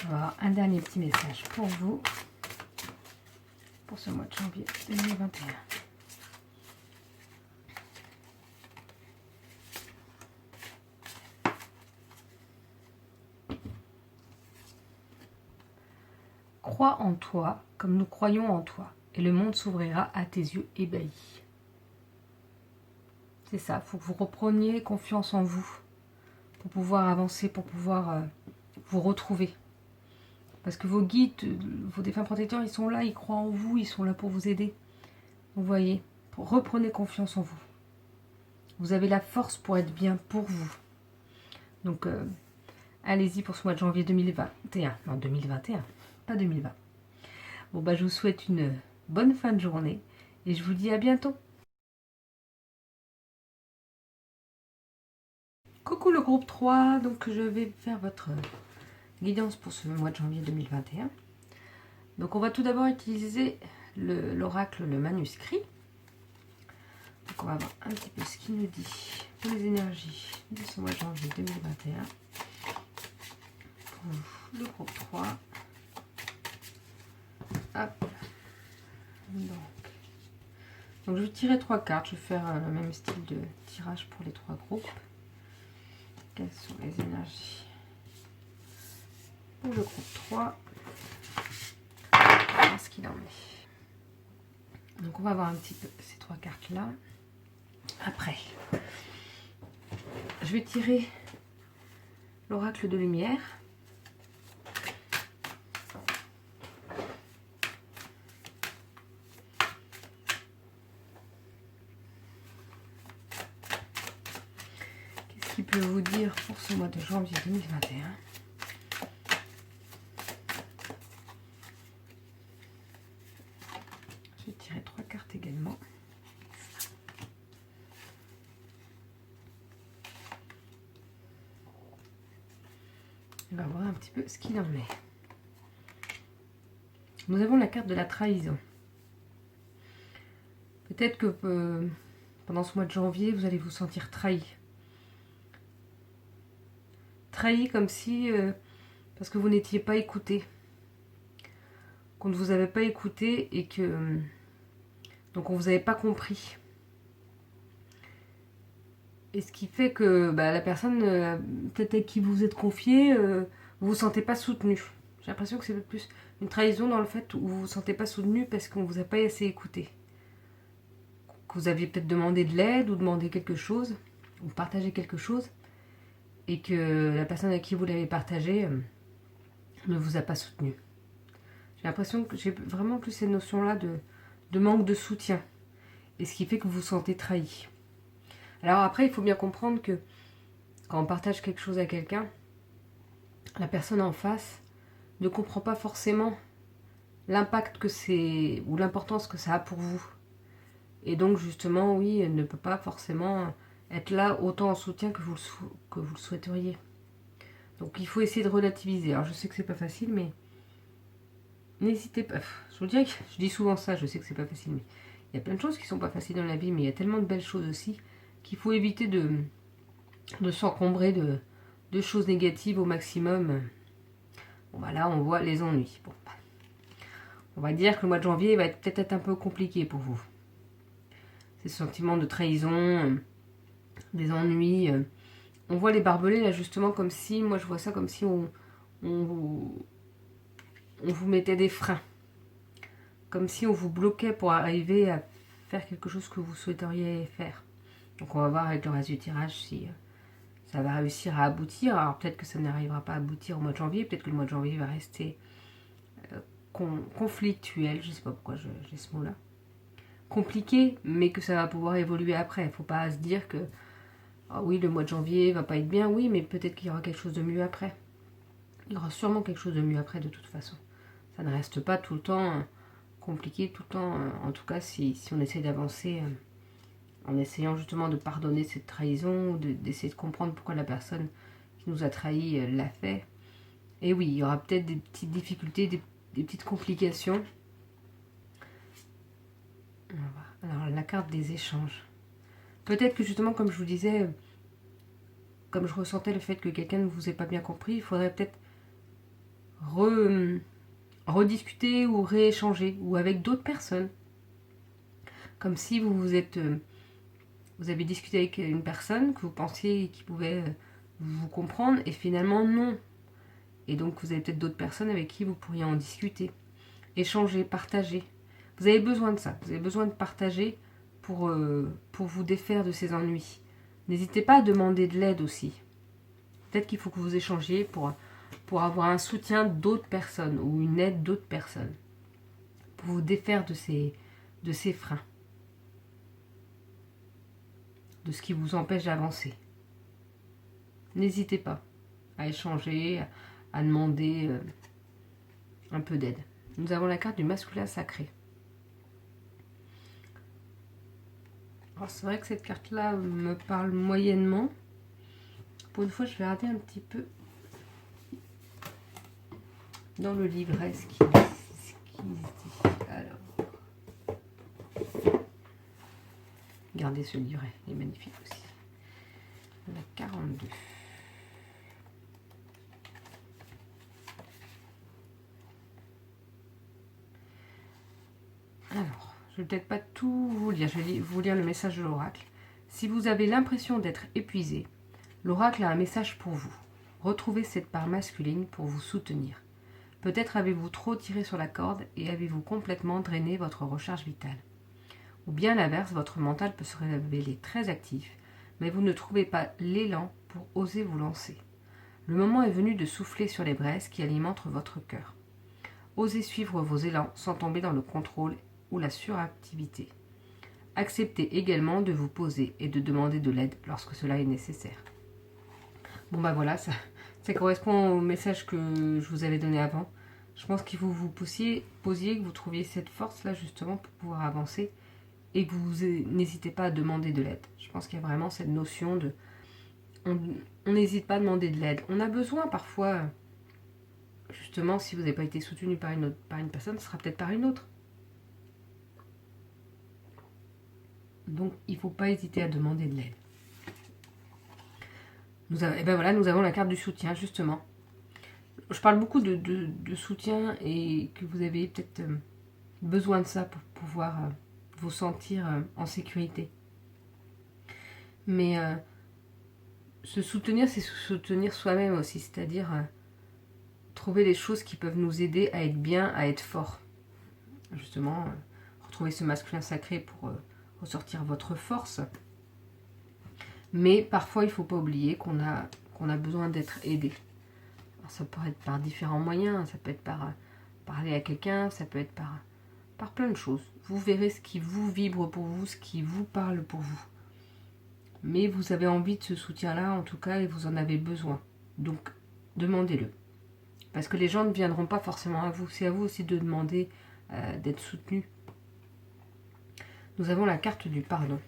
Speaker 1: On va avoir un dernier petit message pour vous pour ce mois de janvier 2021. Crois en toi comme nous croyons en toi, et le monde s'ouvrira à tes yeux ébahis. C'est ça, il faut que vous repreniez confiance en vous pour pouvoir avancer, pour pouvoir vous retrouver. Parce que vos guides, vos défunts protecteurs, ils sont là, ils croient en vous, ils sont là pour vous aider. Vous voyez, reprenez confiance en vous. Vous avez la force pour être bien pour vous. Donc, allez-y pour ce mois de janvier 2021. Non, 2021, pas 2020. Bon, je vous souhaite une bonne fin de journée et je vous dis à bientôt. Coucou le groupe 3, donc je vais faire votre guidance pour ce mois de janvier 2021. Donc on va tout d'abord utiliser l'oracle, le manuscrit. Donc on va voir un petit peu ce qu'il nous dit pour les énergies de ce mois de janvier 2021. Pour le groupe 3. Hop. Donc je vais tirer 3 cartes. Je vais faire le même style de tirage pour les 3 groupes. Quelles sont les énergies pour le groupe 3? On va voir ce qu'il en est. Donc on va voir un petit peu ces 3 cartes là. Après, je vais tirer l'oracle de lumière. Qu'est-ce qu'il peut vous dire pour ce mois de janvier 2021? Je vais tirer 3 cartes également. On va voir un petit peu ce qu'il en est. Nous avons la carte de la trahison. Peut-être que pendant ce mois de janvier, vous allez vous sentir trahi. Trahi comme si, parce que vous n'étiez pas écouté. Qu'on ne vous avait pas écouté et que... donc on ne vous avait pas compris. Et ce qui fait que la personne, peut-être avec qui vous vous êtes confié, vous vous sentez pas soutenu. J'ai l'impression que c'est plus une trahison dans le fait où vous vous sentez pas soutenu parce qu'on vous a pas assez écouté. Que vous aviez peut-être demandé de l'aide ou demandé quelque chose, ou partagé quelque chose, et que la personne à qui vous l'avez partagé ne vous a pas soutenu. J'ai l'impression que j'ai vraiment plus cette notion-là de manque de soutien. Et ce qui fait que vous vous sentez trahi. Alors après, il faut bien comprendre que quand on partage quelque chose à quelqu'un, la personne en face ne comprend pas forcément l'impact que c'est ou l'importance que ça a pour vous. Et donc justement, oui, elle ne peut pas forcément être là autant en soutien que vous le souhaiteriez. Donc il faut essayer de relativiser. Alors je sais que c'est pas facile, mais n'hésitez pas. Je vous dirais que je dis souvent ça, je sais que c'est pas facile, mais il y a plein de choses qui sont pas faciles dans la vie, mais il y a tellement de belles choses aussi qu'il faut éviter de s'encombrer de choses négatives au maximum. Bon là on voit les ennuis. Bon, on va dire que le mois de janvier va peut-être être un peu compliqué pour vous. Ces sentiments de trahison, des ennuis. On voit les barbelés là justement comme si, moi je vois ça comme si on vous mettait des freins. Comme si on vous bloquait pour arriver à faire quelque chose que vous souhaiteriez faire. Donc on va voir avec le reste du tirage si ça va réussir à aboutir. Alors peut-être que ça n'arrivera pas à aboutir au mois de janvier, peut-être que le mois de janvier va rester conflictuel, je ne sais pas pourquoi j'ai ce mot-là. Compliqué, mais que ça va pouvoir évoluer après. Il ne faut pas se dire que ah oui, le mois de janvier va pas être bien, oui, mais peut-être qu'il y aura quelque chose de mieux après. Il y aura sûrement quelque chose de mieux après de toute façon. Ça ne reste pas tout le temps compliqué, tout le temps, en tout cas si on essaie d'avancer en essayant justement de pardonner cette trahison, d'essayer de comprendre pourquoi la personne qui nous a trahis l'a fait. Et oui, il y aura peut-être des petites difficultés, des petites complications. Alors la carte des échanges. Peut-être que justement, comme je vous disais, comme je ressentais le fait que quelqu'un ne vous ait pas bien compris, il faudrait peut-être rediscuter ou rééchanger, ou avec d'autres personnes. Comme si vous avez discuté avec une personne que vous pensiez qui pouvait vous comprendre, et finalement non. Et donc vous avez peut-être d'autres personnes avec qui vous pourriez en discuter, échanger, partager. Vous avez besoin de ça, vous avez besoin de partager pour vous défaire de ces ennuis. N'hésitez pas à demander de l'aide aussi. Peut-être qu'il faut que vous échangiez pour avoir un soutien d'autres personnes ou une aide d'autres personnes. Pour vous défaire de ces freins. De ce qui vous empêche d'avancer. N'hésitez pas à échanger, à demander un peu d'aide. Nous avons la carte du masculin sacré. Alors c'est vrai que cette carte-là me parle moyennement. Pour une fois, je vais regarder un petit peu dans le livret ce qui dit. Alors, regardez ce livret, il est magnifique aussi. La 42. Alors, je vais peut-être pas tout vous lire, je vais vous lire le message de l'oracle. Si vous avez l'impression d'être épuisé, l'oracle a un message pour vous. Retrouvez cette part masculine pour vous soutenir. Peut-être avez-vous trop tiré sur la corde et avez-vous complètement drainé votre recharge vitale. Ou bien à l'inverse, votre mental peut se révéler très actif, mais vous ne trouvez pas l'élan pour oser vous lancer. Le moment est venu de souffler sur les braises qui alimentent votre cœur. Osez suivre vos élans sans tomber dans le contrôle ou la suractivité. Acceptez également de vous poser et de demander de l'aide lorsque cela est nécessaire. Bon bah voilà, ça correspond au message que je vous avais donné avant. Je pense qu'il faut que vous posiez, que vous trouviez cette force-là justement pour pouvoir avancer et que vous n'hésitez pas à demander de l'aide. Je pense qu'il y a vraiment cette notion de... On n'hésite pas à demander de l'aide. On a besoin parfois, justement, si vous n'avez pas été soutenu par une personne, ce sera peut-être par une autre. Donc, il ne faut pas hésiter à demander de l'aide. Nous avons la carte du soutien, justement. Je parle beaucoup de soutien et que vous avez peut-être besoin de ça pour pouvoir vous sentir en sécurité. Mais se soutenir, c'est se soutenir soi-même aussi, c'est-à-dire trouver les choses qui peuvent nous aider à être bien, à être fort. Justement, retrouver ce masculin sacré pour ressortir votre force. Mais parfois, il ne faut pas oublier qu'on a besoin d'être aidé. Alors, ça peut être par différents moyens, ça peut être par parler à quelqu'un, ça peut être par plein de choses. Vous verrez ce qui vous vibre pour vous, ce qui vous parle pour vous. Mais vous avez envie de ce soutien-là, en tout cas, et vous en avez besoin. Donc, demandez-le. Parce que les gens ne viendront pas forcément à vous. C'est à vous aussi de demander d'être soutenu. Nous avons la carte du pardon.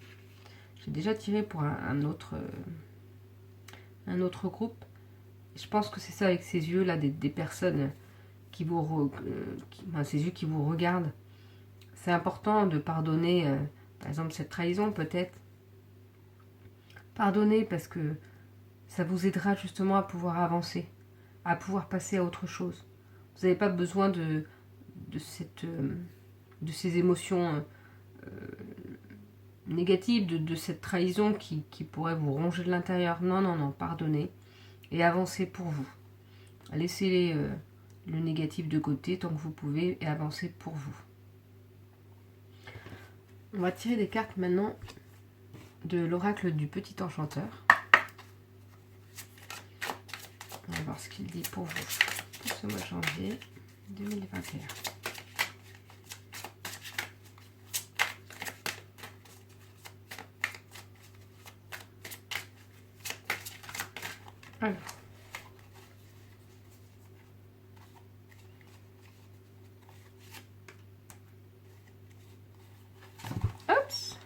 Speaker 1: J'ai déjà tiré pour un autre groupe. Je pense que c'est ça avec ces yeux-là, des personnes qui vous ces yeux qui vous regardent. C'est important de pardonner, par exemple, cette trahison peut-être. Pardonnez parce que ça vous aidera justement à pouvoir avancer, à pouvoir passer à autre chose. Vous n'avez pas besoin de ces émotions négatives, de cette trahison qui pourrait vous ronger de l'intérieur. Non, pardonnez et avancez pour vous. Laissez le négatif de côté tant que vous pouvez et avancez pour vous. On va tirer des cartes maintenant de l'oracle du petit enchanteur. On va voir ce qu'il dit pour vous pour ce mois de janvier 2021. Alors. Oups.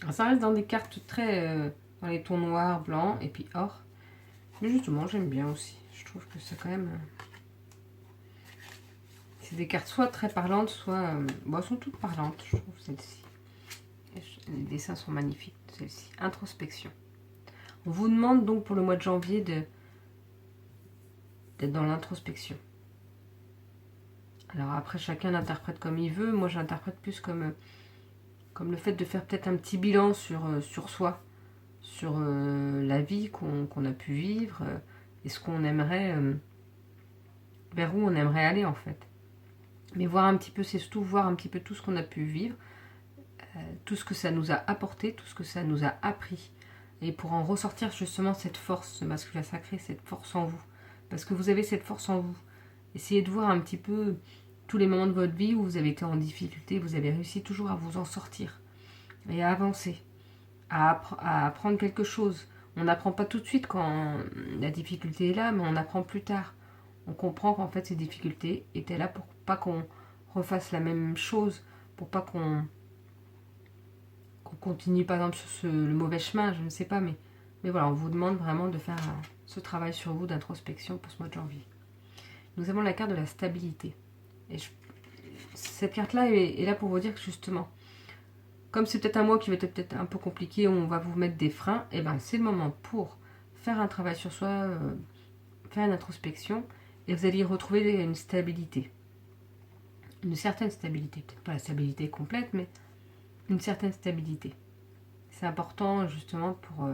Speaker 1: Alors, ça reste dans des cartes très... dans les tons noirs, blancs et puis or. Mais justement, j'aime bien aussi. Je trouve que c'est quand même... c'est des cartes soit très parlantes, soit... bon, elles sont toutes parlantes, je trouve, celles-ci. Les dessins sont magnifiques, celle-ci. Introspection. On vous demande donc pour le mois de janvier d'être dans l'introspection. Alors après, chacun l'interprète comme il veut. Moi, j'interprète plus comme le fait de faire peut-être un petit bilan sur soi, sur la vie qu'on a pu vivre, et ce qu'on aimerait, vers où on aimerait aller en fait. Mais voir un petit peu, c'est surtout voir un petit peu tout ce qu'on a pu vivre, tout ce que ça nous a apporté, tout ce que ça nous a appris. Et pour en ressortir justement cette force, ce masculin sacré, cette force en vous. Parce que vous avez cette force en vous. Essayez de voir un petit peu tous les moments de votre vie où vous avez été en difficulté, vous avez réussi toujours à vous en sortir. Et à avancer, à apprendre quelque chose. On n'apprend pas tout de suite quand la difficulté est là, mais on apprend plus tard. On comprend qu'en fait ces difficultés étaient là pour pas qu'on refasse la même chose, pour pas qu'on qu'on continue par exemple sur le mauvais chemin, je ne sais pas, mais voilà, on vous demande vraiment de faire ce travail sur vous d'introspection pour ce mois de janvier. Nous avons la carte de la stabilité. Et cette carte-là est là pour vous dire que justement, comme c'est peut-être un mois qui va être peut-être un peu compliqué, où on va vous mettre des freins, et ben c'est le moment pour faire un travail sur soi, faire une introspection, et vous allez y retrouver une stabilité. Une certaine stabilité, peut-être pas la stabilité complète, mais une certaine stabilité. C'est important justement pour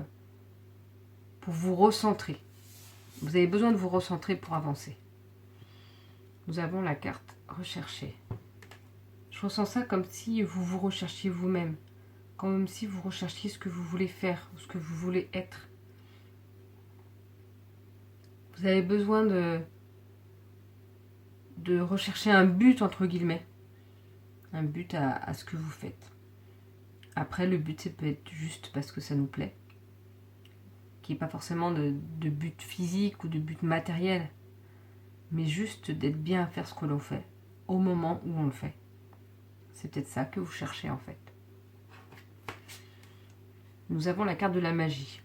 Speaker 1: vous recentrer. Vous avez besoin de vous recentrer pour avancer. Nous avons la carte rechercher. Je ressens ça comme si vous vous recherchiez vous-même, comme si vous recherchiez ce que vous voulez faire, ce que vous voulez être. Vous avez besoin de rechercher un but, entre guillemets, un but à ce que vous faites. Après, le but, ça peut être juste parce que ça nous plaît, qu'il n'y ait pas forcément de but physique ou de but matériel, mais juste d'être bien à faire ce que l'on fait, au moment où on le fait. C'est peut-être ça que vous cherchez en fait. Nous avons la carte de la magie.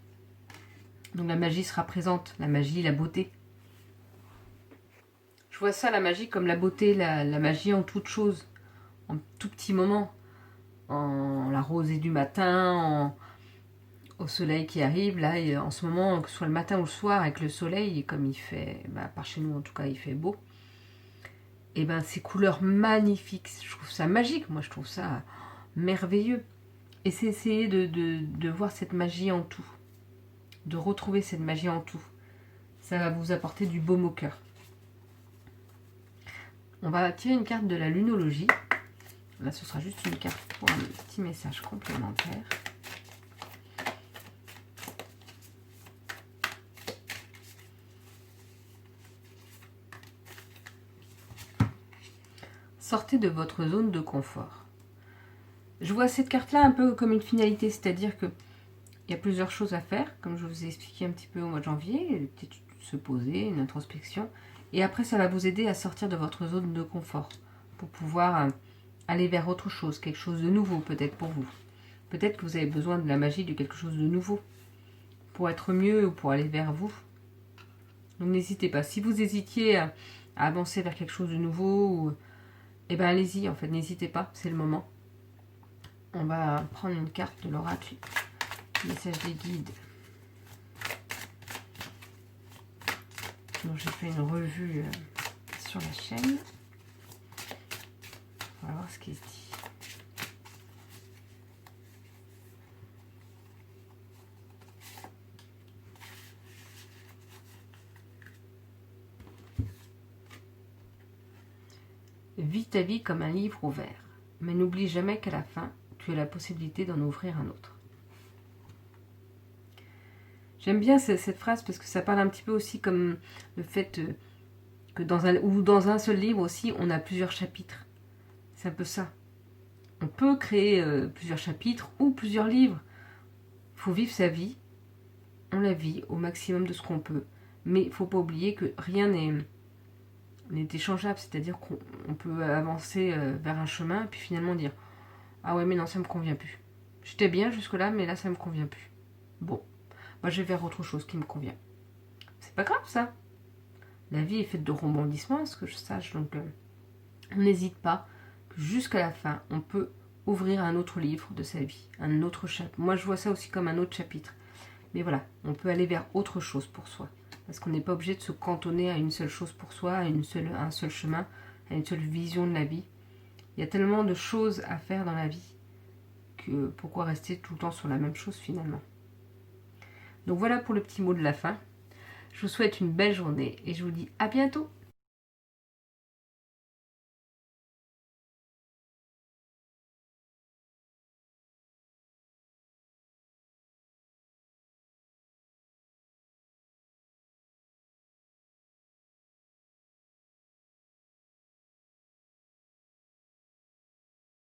Speaker 1: Donc la magie sera présente, la magie, la beauté. Je vois ça, la magie, comme la beauté, la magie en toute chose, en tout petit moment, en la rosée du matin, au soleil qui arrive, là, et en ce moment, que ce soit le matin ou le soir, avec le soleil, comme il fait, par chez nous en tout cas, il fait beau, et ben ces couleurs magnifiques, je trouve ça magique, moi je trouve ça merveilleux. Et c'est essayer de voir cette magie en tout, de retrouver cette magie en tout. Ça va vous apporter du baume au cœur. On va tirer une carte de la lunologie. Là, ce sera juste une carte pour un petit message complémentaire. Sortez de votre zone de confort. Je vois cette carte-là un peu comme une finalité, c'est-à-dire que il y a plusieurs choses à faire, comme je vous ai expliqué un petit peu au mois de janvier, peut-être se poser, une introspection, et après ça va vous aider à sortir de votre zone de confort, pour pouvoir aller vers autre chose, quelque chose de nouveau peut-être pour vous. Peut-être que vous avez besoin de la magie, de quelque chose de nouveau, pour être mieux ou pour aller vers vous. Donc n'hésitez pas, si vous hésitiez à avancer vers quelque chose de nouveau, eh ben allez-y en fait, n'hésitez pas, c'est le moment. On va prendre une carte de l'oracle. Message des guides. Donc j'ai fait une revue sur la chaîne. On va voir ce qui est dit. Vis ta vie comme un livre ouvert, mais n'oublie jamais qu'à la fin, tu as la possibilité d'en ouvrir un autre. J'aime bien cette phrase parce que ça parle un petit peu aussi comme le fait que dans un seul livre aussi, on a plusieurs chapitres. C'est un peu ça. On peut créer plusieurs chapitres ou plusieurs livres. Il faut vivre sa vie. On la vit au maximum de ce qu'on peut. Mais il ne faut pas oublier que rien n'est échangeable. C'est-à-dire qu'on peut avancer vers un chemin et puis finalement dire « Ah ouais, mais non, ça ne me convient plus. J'étais bien jusque-là, mais là, ça ne me convient plus. Bon. Moi, je vais vers autre chose qui me convient. » C'est pas grave, ça. La vie est faite de rebondissements, à ce que je sache. Donc, on n'hésite pas. Jusqu'à la fin, on peut ouvrir un autre livre de sa vie. Un autre chapitre. Moi, je vois ça aussi comme un autre chapitre. Mais voilà, on peut aller vers autre chose pour soi. Parce qu'on n'est pas obligé de se cantonner à une seule chose pour soi, à un seul chemin, à une seule vision de la vie. Il y a tellement de choses à faire dans la vie que pourquoi rester tout le temps sur la même chose finalement. Donc voilà pour le petit mot de la fin. Je vous souhaite une belle journée et je vous dis à bientôt.